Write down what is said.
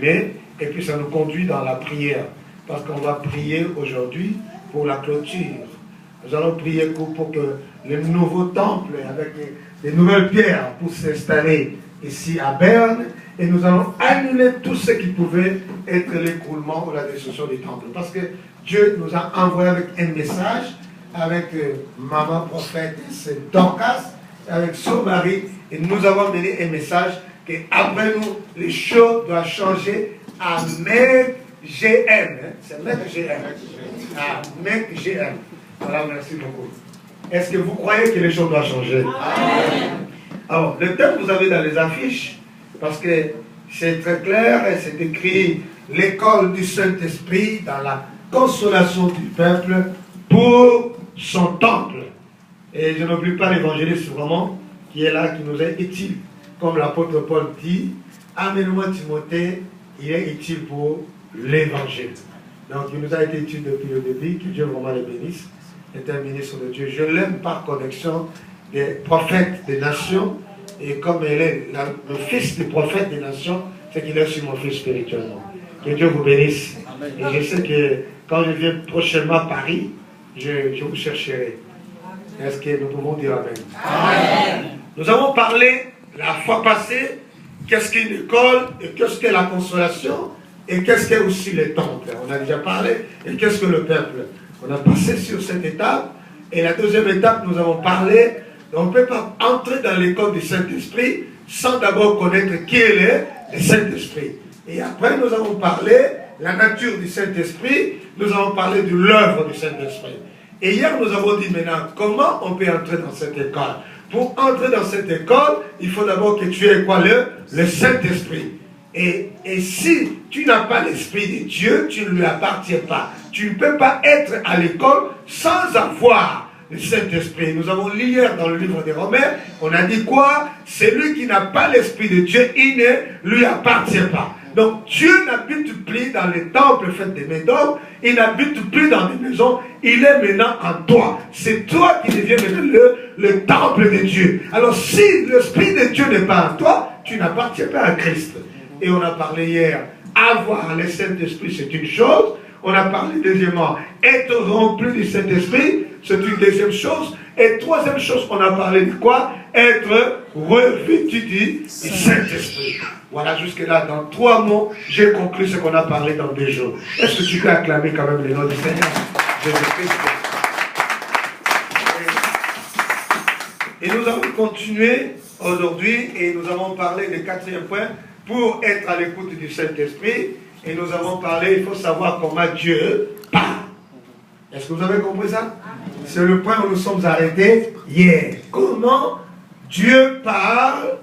Et puis ça nous conduit dans la prière. Parce qu'on va prier aujourd'hui pour la clôture. Nous allons prier pour que le nouveau temple avec les nouvelles pierres puisse s'installer ici à Berne. Et nous allons annuler tout ce qui pouvait être l'écroulement ou la destruction du temple. Parce que Dieu nous a envoyé avec un message, avec maman prophète, c'est Dorcas, avec son mari. Et nous avons donné un message qu'après nous, les choses doivent changer à MEG GM. C'est MEG GM. À MEG GM. Voilà, merci beaucoup. Est-ce que vous croyez que les choses doivent changer? Alors, le thème que vous avez dans les affiches, parce que c'est très clair et c'est écrit l'école du Saint-Esprit dans la consolation du peuple pour son temple. Et je n'oublie pas l'évangéliste vraiment qui est là, qui nous est utile. Comme l'apôtre Paul dit, amène-moi Timothée, il est utile pour l'évangile. Donc il nous a été utile depuis le début, que Dieu vraiment le bénisse. C'est un ministre de Dieu. Je l'aime par connexion des prophètes des nations. Et comme elle est le fils des prophètes des nations, c'est qu'il est sur mon fils spirituellement. Que Dieu vous bénisse. Amen. Et je sais que quand je viens prochainement à Paris, je vous chercherai. Est-ce que nous pouvons dire Amen? Amen. Nous avons parlé la fois passée, qu'est-ce qu'une école, et qu'est-ce qu'est la consolation, et qu'est-ce qu'est aussi le temple. On a déjà parlé, et qu'est-ce que le peuple. On a passé sur cette étape, et la deuxième étape, nous avons parlé. On ne peut pas entrer dans l'école du Saint-Esprit sans d'abord connaître qui est le Saint-Esprit. Et après, nous avons parlé de la nature du Saint-Esprit, nous avons parlé de l'œuvre du Saint-Esprit. Et hier, nous avons dit maintenant, comment on peut entrer dans cette école? Pour entrer dans cette école, il faut d'abord que tu aies quoi? Le Saint-Esprit. Et si tu n'as pas l'Esprit de Dieu, tu ne lui appartiens pas. Tu ne peux pas être à l'école sans avoir le Saint-Esprit. Nous avons lu hier dans le livre des Romains, on a dit quoi? Celui qui n'a pas l'Esprit de Dieu, il ne lui appartient pas. Donc Dieu n'habite plus dans les temples faits des médocs, il n'habite plus dans des maisons, il est maintenant en toi. C'est toi qui deviens maintenant le temple de Dieu. Alors si l'Esprit de Dieu n'est pas en toi, tu n'appartiens pas à Christ. Et on a parlé hier, avoir le Saint-Esprit c'est une chose. On a parlé deuxièmement, être rempli du Saint-Esprit, c'est une deuxième chose. Et troisième chose, on a parlé de quoi? Être revêtu du Saint-Esprit. Voilà, jusque-là, dans 3 mots, j'ai conclu ce qu'on a parlé dans 2 jours. Est-ce que tu peux acclamer quand même le nom du Seigneur? Jésus-Christ. Et nous allons continuer aujourd'hui et nous avons parlé du 4e point pour être à l'écoute du Saint-Esprit. Et nous avons parlé, il faut savoir comment Dieu parle. Est-ce que vous avez compris ça? C'est le point où nous sommes arrêtés hier. Comment Dieu parle